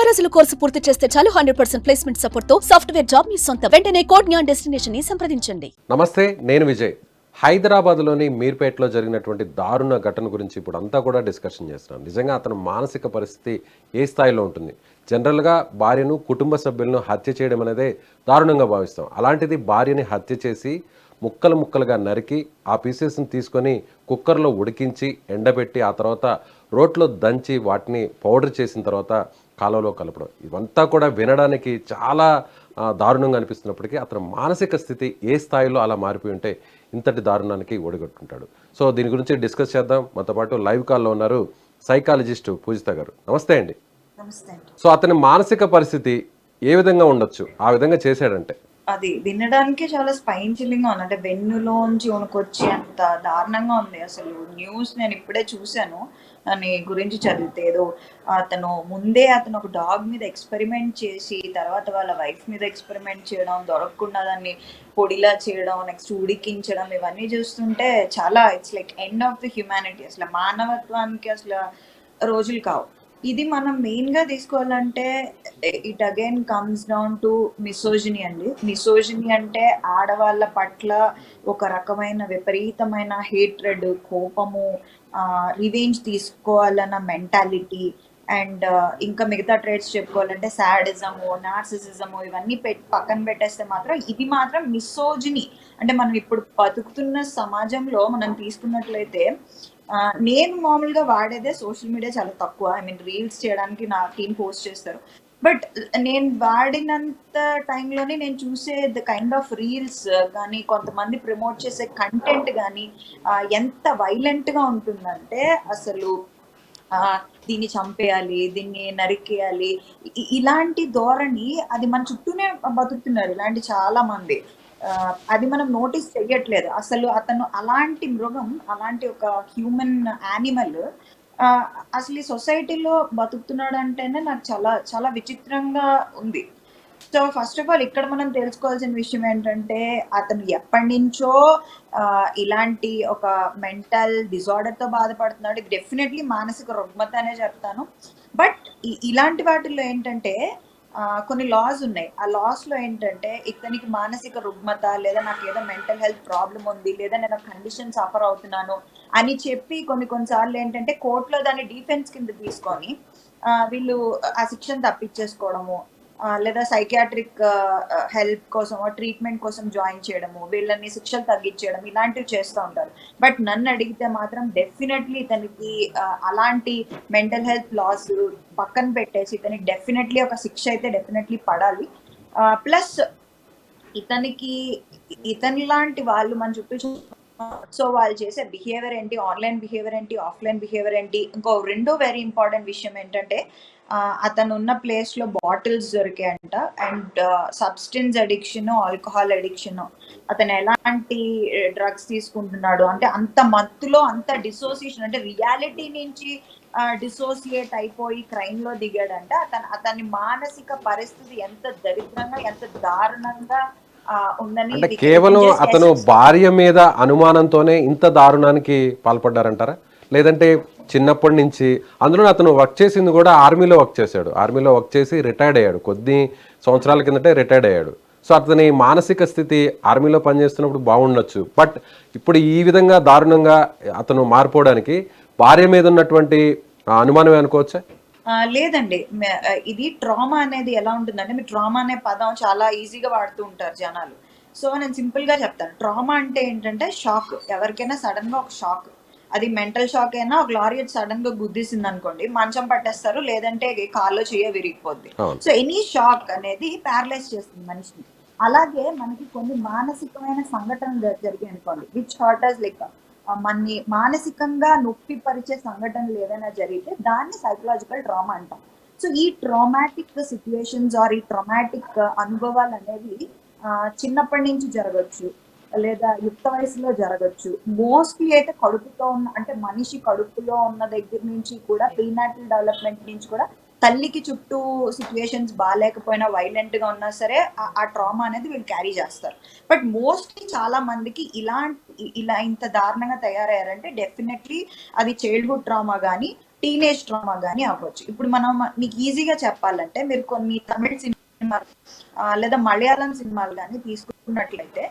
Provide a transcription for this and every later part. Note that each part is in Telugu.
రోజుల కోర్సు పూర్తి చేస్తే చాలు 100% ప్లేస్మెంట్ సపోర్ట్ తో సాఫ్ట్వేర్ జాబ్ మీ సొంత. వెంటనే కోడ్ జ్ఞాన్ డెస్టినేషన్ ని సంప్రదించండి. నమస్తే, నేను విజయ్. హైదరాబాద్లోని మీర్పేటలో జరిగినటువంటి దారుణ ఘటన గురించి ఇప్పుడు అంతా కూడా డిస్కషన్ చేస్తున్నాను. నిజంగా అతని మానసిక పరిస్థితి ఏ స్థాయిలో ఉంటుంది? జనరల్గా భార్యను, కుటుంబ సభ్యులను హత్య చేయడం అనేదే దారుణంగా భావిస్తాం. అలాంటిది భార్యని హత్య చేసి ముక్కలు ముక్కలుగా నరికి ఆ పీసెస్ని తీసుకొని కుక్కర్లో ఉడికించి ఎండబెట్టి ఆ తర్వాత రోట్లో దంచి వాటిని పౌడర్ చేసిన తర్వాత కాలంలో కలపడం, ఇవంతా కూడా వినడానికి చాలా దారుణంగా అనిపిస్తున్నప్పటికీ అతని మానసిక స్థితి ఏ స్థాయిలో అలా మారిపోయి ఉంటే ఇంతటి దారుణానికి ఒడిగొట్టుకుంటాడు. సో దీని గురించి డిస్కస్ చేద్దాం. మనతో పాటు లైవ్ కాల్లో ఉన్నారు సైకాలజిస్ట్ పూజిత గారు. నమస్తే అండి. సో అతని మానసిక పరిస్థితి ఏ విధంగా ఉండొచ్చు ఆ విధంగా చేశాడంటే? అది వినడానికి చాలా స్పైన్ చిల్లింగ్ గా ఉంది. అంటే వెన్నులోంచి వణుకొచ్చి అంత దారుణంగా ఉంది. అసలు న్యూస్ నేను ఇప్పుడే చూశాను. దాని గురించి చదివితే ఏదో అతను ఒక డాగ్ మీద ఎక్స్పెరిమెంట్ చేసి తర్వాత వాళ్ళ వైఫ్ మీద ఎక్స్పెరిమెంట్ చేయడం, దొరకకుండా దాన్ని పొడిలా చేయడం, నెక్స్ట్ ఉడికించడం, ఇవన్నీ చూస్తుంటే చాలా it's like end of the humanity. అసలు మానవత్వానికి అసలు రోజులు కావు. ఇది మనం మెయిన్ గా తీసుకోవాలంటే it again comes down to మిసోజినీ అండి. మిసోజినీ అంటే ఆడవాళ్ళ పట్ల ఒక రకమైన విపరీతమైన హేట్రెడ్, కోపము, రివెంజ్ తీసుకోవాలన్న మెంటాలిటీ, అండ్ ఇంకా మిగతా ట్రేడ్స్ చెప్పుకోవాలంటే సాడిజము, నార్సిసిజము, ఇవన్నీ పక్కన పెట్టేస్తే మాత్రం ఇది మాత్రం మిసోజినీ. అంటే మనం ఇప్పుడు బతుకుతున్న సమాజంలో మనం తీసుకున్నట్లయితే నేను మామూలుగా వాడేదే సోషల్ మీడియా చాలా తక్కువ. ఐ మీన్ రీల్స్ చేయడానికి నా టీం పోస్ట్ చేస్తారు. బట్ నేను వాడినంత టైంలోనే నేను చూసే ద కైండ్ ఆఫ్ రీల్స్ కానీ, కొంతమంది ప్రమోట్ చేసే కంటెంట్ కానీ ఎంత వైలెంట్గా ఉంటుందంటే అసలు దీన్ని చంపేయాలి, దీన్ని నరికేయాలి, ఇలాంటి ధోరణి అది మన చుట్టూనే బతుకుతున్నారు ఇలాంటి చాలా మంది. అది మనం నోటీస్ చెయ్యట్లేదు. అసలు అతను అలాంటి మృగం, అలాంటి ఒక హ్యూమన్ యానిమల్ అసలు ఈ సొసైటీలో బతుకుతున్నాడు అంటేనే నాకు చాలా చాలా విచిత్రంగా ఉంది. సో ఫస్ట్ ఆఫ్ ఆల్ ఇక్కడ మనం తెలుసుకోవాల్సిన విషయం ఏంటంటే అతను ఎప్పటి నుంచో ఇలాంటి ఒక మెంటల్ డిజార్డర్తో బాధపడుతున్నాడు. ఇది డెఫినెట్లీ మానసిక రుగ్మత అనే చెప్తాను. బట్ ఇలాంటి వాటిల్లో ఏంటంటే కొన్ని లాస్ ఉన్నాయి. ఆ లాస్లో ఏంటంటే ఇతనికి మానసిక రుగ్మత, లేదా నాకు ఏదో మెంటల్ హెల్త్ ప్రాబ్లం ఉంది, లేదా నేను కండిషన్ సఫర్ అవుతున్నాను అని చెప్పి కొన్నిసార్లు ఏంటంటే కోర్టులో దాన్ని డిఫెన్స్ కింద తీసుకొని వీళ్ళు ఆ శిక్షను తప్పించేసుకోవడము, లేదా సైకియాట్రిక్ హెల్ప్ కోసం, ట్రీట్మెంట్ కోసం జాయిన్ చేయడము, వీళ్ళని శిక్షలు తగ్గించేయడం, ఇలాంటివి చేస్తూ ఉంటారు. బట్ నన్ను అడిగితే మాత్రం డెఫినెట్లీ ఇతనికి అలాంటి మెంటల్ హెల్త్ లాస్ పక్కన పెట్టేసి ఇతనికి డెఫినెట్లీ ఒక శిక్ష అయితే డెఫినెట్లీ పడాలి. ప్లస్ ఇతని లాంటి వాళ్ళు మన చుట్టూ, సో వాళ్ళు చేసే బిహేవియర్ ఏంటి, ఆన్లైన్ బిహేవియర్ ఏంటి, ఆఫ్లైన్ బిహేవియర్ ఏంటి, ఇంకో రెండో వెరీ ఇంపార్టెంట్ విషయం ఏంటంటే అతను ఉన్న ప్లేస్లో బాటిల్స్ దొరికాయంట, and substance addiction, alcohol addiction, అతను ఎలాంటి డ్రగ్స్ తీసుకుంటున్నాడు అంటే అంత మత్తులో, అంత డిసోసియేషన్, అంటే రియాలిటీ నుంచి డిసోసియేట్ అయిపోయి క్రైమ్ లో దిగాడంట. అతని మానసిక పరిస్థితి ఎంత దరిద్రంగా, ఎంత దారుణంగా ఉందని. అంటే కేవలం అతను భార్య మీద అనుమానంతోనే ఇంత దారుణానికి పాల్పడ్డారంటారా? లేదంటే చిన్నప్పటి నుంచి, అందులో అతను వర్క్ చేసింది కూడా ఆర్మీలో వర్క్ చేశాడు. ఆర్మీలో వర్క్ చేసి రిటైర్డ్ అయ్యాడు, కొద్ది సంవత్సరాల కిందటే రిటైర్డ్ అయ్యాడు. సో అతని మానసిక స్థితి ఆర్మీలో పనిచేస్తున్నప్పుడు బాగుండొచ్చు, బట్ ఇప్పుడు ఈ విధంగా దారుణంగా అతను మారిపోవడానికి భార్య మీద ఉన్నటువంటి అనుమానమే అనుకోవచ్చా? లేదండి, ఇది ట్రామా అనేది ఎలా ఉంటుందంటే, మీరు ట్రామా అనే పదం చాలా ఈజీగా వాడుతూ ఉంటారు జనాలు. సో నేను సింపుల్ గా చెప్తాను. ట్రామా అంటే ఏంటంటే షాక్. ఎవరికైనా సడన్ గా ఒక షాక్, అది మెంటల్ షాక్ అయినా, ఒక లారీ సడన్ గా గుద్దేసింది అనుకోండి, మంచం పట్టేస్తారు, లేదంటే కాల్లో చేయ విరిగిపోద్ది. సో ఎనీ షాక్ అనేది ప్యారలైజ్ చేస్తుంది మనిషిని. అలాగే మనకి కొన్ని మానసికమైన సంఘటనలు జరిగాయి అనుకోండి, విచ్ హర్ట్ అస్, లైక్ మనని మానసికంగా నొప్పి పరిచే సంఘటనలు ఏదైనా జరిగితే దాన్ని సైకలాజికల్ ట్రామా అంటాం. సో ఈ ట్రామాటిక్ సిచ్యువేషన్స్ ఆర్ ఈ ట్రామాటిక్ అనుభవాలు అనేవి చిన్నప్పటి నుంచి జరగచ్చు, లేదా యుక్త వయసులో జరగచ్చు. మోస్ట్లీ అయితే కడుపుతో ఉన్న, అంటే మనిషి కడుపులో ఉన్న దగ్గర నుంచి కూడా, ప్రీనాటల్ డెవలప్మెంట్ నుంచి కూడా, తల్లికి చుట్టూ సిచ్యువేషన్స్ బాగాలేకపోయినా, వైలెంట్ గా ఉన్నా సరే ఆ ట్రామా అనేది వీళ్ళు క్యారీ చేస్తారు. బట్ మోస్ట్లీ చాలా మందికి ఇలా ఇంత దారుణంగా తయారయ్యారంటే డెఫినెట్లీ అది చైల్డ్హుడ్ ట్రామా కానీ, టీనేజ్ ట్రామా కానీ అవ్వచ్చు. ఇప్పుడు మనం మీకు ఈజీగా చెప్పాలంటే మీరు కొన్ని తమిళ సినిమాలు లేదా మలయాళం సినిమాలు కానీ తీసుకున్నట్లయితే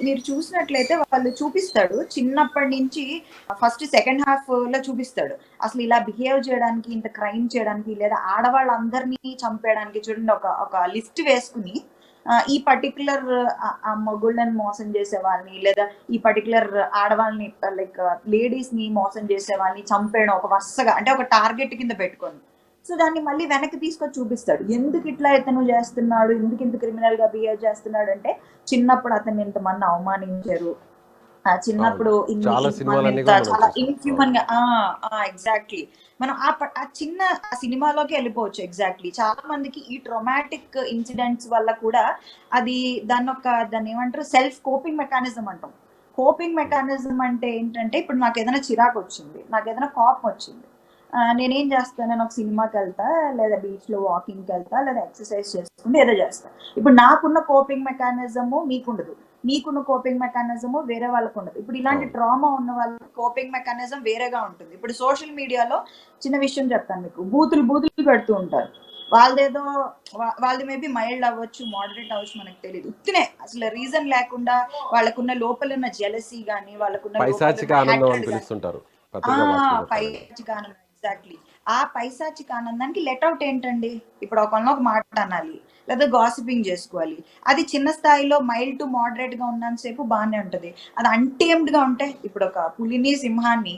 మీరు చూసినట్లయితే వాళ్ళు చూపిస్తాడు చిన్నప్పటి నుంచి ఫస్ట్ సెకండ్ హాఫ్ లో చూపిస్తాడు అసలు ఇలా బిహేవ్ చేయడానికి, ఇంత క్రైమ్ చేయడానికి, లేదా ఆడవాళ్ళందరినీ చంపేయడానికి చూడండి ఒక లిస్ట్ వేసుకుని ఈ పర్టికులర్ మొగుళ్ళని మోసం చేసే వాళ్ళని, లేదా ఈ పర్టికులర్ ఆడవాళ్ళని లైక్ లేడీస్ ని మోసం చేసే వాళ్ళని చంపేయడం ఒక వరుసగా, అంటే ఒక టార్గెట్ కింద పెట్టుకొని. సో దాన్ని మళ్ళీ వెనక్కి తీసుకొని చూపిస్తాడు ఎందుకు ఇట్లా ఇతను చేస్తున్నాడు, ఎందుకు ఇంత క్రిమినల్ గా బిహేవ్ చేస్తున్నాడు అంటే చిన్నప్పుడు అతన్ని ఇంతమంది అవమానించారు, చిన్నప్పుడు చాలా ఇన్హ్యూమన్ గా ఎగ్జాక్ట్లీ మనం ఆ చిన్న సినిమాలోకి వెళ్ళిపోవచ్చు. ఎగ్జాక్ట్లీ చాలా మందికి ఈ ట్రామాటిక్ ఇన్సిడెంట్స్ వల్ల కూడా అది దాన్ని ఏమంటారు సెల్ఫ్ కోపింగ్ మెకానిజం అంటాం. కోపింగ్ మెకానిజం అంటే ఏంటంటే ఇప్పుడు నాకు ఏదైనా చిరాకు వచ్చింది, నాకు ఏదైనా కోపం వచ్చింది, నేనేం చేస్తాను, నేను ఒక సినిమాకి వెళ్తా, లేదా బీచ్లో వాకింగ్కి వెళ్తా, లేదా ఎక్సర్సైజ్ చేసుకుంటే ఏదో చేస్తాను. ఇప్పుడు నాకున్న కోపింగ్ మెకానిజము మీకుండదు, మీకున్న కోపింగ్ మెకానిజము వేరే వాళ్ళకు ఉండదు. ఇప్పుడు ఇలాంటి ట్రామా ఉన్న వాళ్ళ కోపింగ్ మెకానిజం వేరేగా ఉంటుంది. ఇప్పుడు సోషల్ మీడియాలో చిన్న విషయం చెప్తాను మీకు, బూతులు పెడుతూ ఉంటారు. వాళ్ళది మేబీ మైల్డ్ అవ్వచ్చు, మోడరేట్ అవ్వచ్చు, మనకు తెలియదు. ఉత్తినే అసలు రీజన్ లేకుండా వాళ్ళకున్న లోపల ఉన్న జెలసీ గానీ, వాళ్ళకున్న పైశాచిక ఆనందం ఎగ్జాక్ట్లీ ఆ పైశాచిక ఆనందానికి లెట్అవుట్ ఏంటండి, ఇప్పుడు ఒక మాట అనాలి, లేదా గాసిపింగ్ చేసుకోవాలి. అది చిన్న స్థాయిలో మైల్డ్ టు మోడరేట్ గా ఉన్నంతసేపు బాగానే ఉంటది. అది అన్టేమ్డ్ గా ఉంటే, ఇప్పుడు ఒక పులిని, సింహాన్ని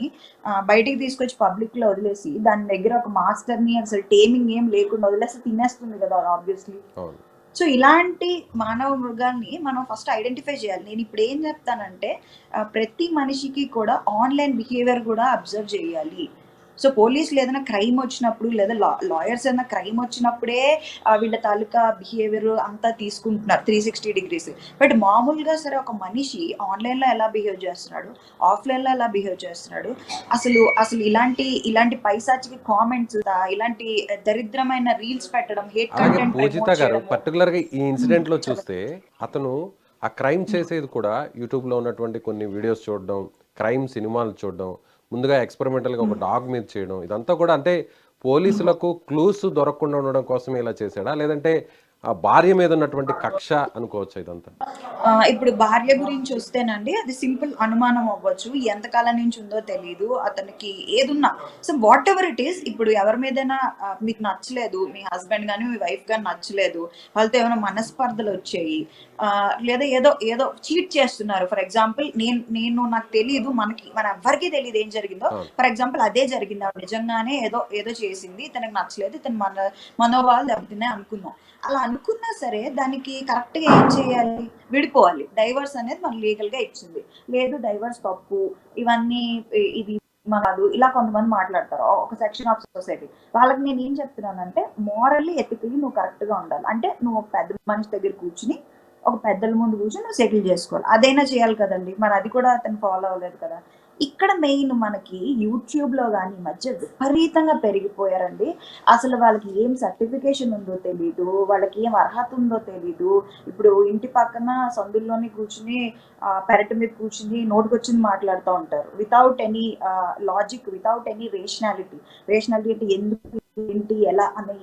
బయటికి తీసుకొచ్చి పబ్లిక్ లో వదిలేసి దాని దగ్గర ఒక మాస్టర్ ని అసలు టేమింగ్ ఏం లేకుండా వదిలేసి తినేస్తుంది కదా ఆబ్వియస్లీ. సో ఇలాంటి మానవ మృగాల్ని మనం ఫస్ట్ ఐడెంటిఫై చేయాలి. నేను ఇప్పుడు ఏం చెప్తానంటే ప్రతి మనిషికి కూడా ఆన్లైన్ బిహేవియర్ కూడా అబ్జర్వ్ చేయాలి. సో పోలీసులు ఏదైనా క్రైమ్ వచ్చినప్పుడు, లేదా లాయర్స్ ఏదైనా క్రైమ్ వచ్చినప్పుడే వీళ్ళ తాలూకా బిహేవియర్ అంతా తీసుకుంటున్నారు 360 degrees. బట్ మామూలుగా సరే ఒక మనిషి ఆన్లైన్లో ఎలా బిహేవ్ చేస్తున్నాడు, ఆఫ్లైన్లో ఎలా బిహేవ్ చేస్తున్నాడు, అసలు ఇలాంటి పైశాచిక కామెంట్స్, ఇలాంటి దరిద్రమైన రీల్స్ పెట్టడం, హేట్ కంటెంట్ పూజిత గారు పర్టికులర్ గా ఈ ఇన్సిడెంట్ లో చూస్తే అతను ఆ క్రైమ్ చేసేది కూడా యూట్యూబ్ లో ఉన్నటువంటి కొన్ని వీడియోస్ చూడడం, క్రైమ్ సినిమాలు చూడడం, ముందుగా ఎక్స్పెరిమెంటల్గా ఒక డాగ్ మీద చేయడం, ఇదంతా కూడా అంటే పోలీసులకు క్లూస్ దొరకకుండా ఉండడం కోసం ఇలా చేశాడా, లేదంటే ఆ భార్య మీద ఉన్నటువంటి కక్ష అనుకోవచ్చు ఇదంతా? ఇప్పుడు భార్య గురించి వస్తేనండి, అది సింపుల్ అనుమానం అవ్వచ్చు, ఎంతకాలం నుంచి ఉందో తెలియదు, అతనికి ఏదున్నా. So what ever it is, ఇప్పుడు ఎవరి మీదైనా మీకు నచ్చలేదు, మీ హస్బెండ్ కానీ మీ వైఫ్ కానీ నచ్చలేదు, వాళ్ళతో ఏమైనా మనస్పర్ధలు వచ్చాయి, లేదా ఏదో చీట్ చేస్తున్నారు. ఫర్ ఎగ్జాంపుల్ నాకు తెలియదు, మన ఎవ్వరికీ తెలియదు ఏం జరిగిందో. ఫర్ ఎగ్జాంపుల్ అదే జరిగింది, ఆవిడ నిజంగానే ఏదో చేసింది, తనకు నచ్చలేదు, తన మనోభావాలు దెబ్బతిన్నాయి అనుకుందాం. అలా అనుకున్నా సరే దానికి కరెక్ట్ గా ఏం చేయాలి, విడిపోవాలి. డైవర్స్ అనేది మన లీగల్ గా ఇచ్చింది. లేదు డైవర్స్ తప్పు, ఇవన్నీ ఇది కాదు, ఇలా కొంతమంది మాట్లాడతారు ఒక సెక్షన్ ఆఫ్ సొసైటీ. వాళ్ళకి నేను ఏం చెప్తున్నానంటే మోరల్లీ ఎథికల్లీ నువ్వు కరెక్ట్ గా ఉండాలి. అంటే నువ్వు ఒక పెద్ద మనిషి దగ్గర కూర్చుని, ఒక పెద్దల ముందు కూర్చొని నువ్వు సెటిల్ చేసుకోవాలి. అదైనా చేయాలి కదండి, మరి అది కూడా అతను ఫాలో అవ్వలేదు కదా. ఇక్కడ మెయిన్ మనకి యూట్యూబ్లో కానీ ఈ మధ్య విపరీతంగా పెరిగిపోయారండి. అసలు వాళ్ళకి ఏం సర్టిఫికేషన్ ఉందో తెలీదు, వాళ్ళకి ఏం అర్హత ఉందో తెలీదు. ఇప్పుడు ఇంటి పక్కన సందుల్లోని కూర్చుని పెరటి మీద కూర్చుని నోటికొచ్చింది మాట్లాడుతూ ఉంటారు, without any logic, without any rationality అంటే ఎందుకు, ఏంటి, ఎలా అనే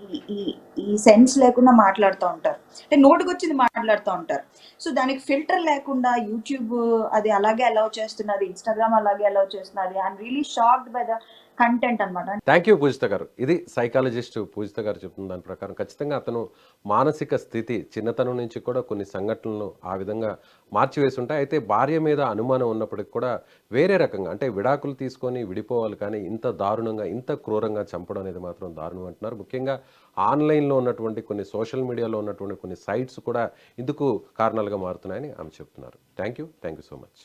ఈ సెన్స్ లేకుండా మాట్లాడుతూ ఉంటారు, అంటే నోటికొచ్చింది మాట్లాడుతూ ఉంటారు. సో దానికి ఫిల్టర్ లేకుండా యూట్యూబ్ అది అలాగే అలౌ చేస్తున్నది, ఇన్స్టాగ్రామ్ అలాగే అలౌ చేస్తున్నది. I'm really shocked by the content అనమాట. థ్యాంక్ యూ పూజిత గారు. ఇది సైకాలజిస్ట్ పూజిత గారు చెప్తున్న దాని ప్రకారం ఖచ్చితంగా అతను మానసిక స్థితి చిన్నతనం నుంచి కూడా కొన్ని సంఘటనలను ఆ విధంగా మార్చివేసి ఉంటాయి. అయితే భార్య మీద అనుమానం ఉన్నప్పటికి కూడా వేరే రకంగా, అంటే విడాకులు తీసుకొని విడిపోవాలి, కానీ ఇంత దారుణంగా, ఇంత క్రూరంగా చంపడం అనేది మాత్రం దారుణం అంటున్నారు. ముఖ్యంగా ఆన్లైన్లో ఉన్నటువంటి కొన్ని సోషల్ మీడియాలో ఉన్నటువంటి కొన్ని సైట్స్ కూడా ఇందుకు కారణాలుగా మారుతున్నాయని ఆమె చెప్తున్నారు. Thank you so much.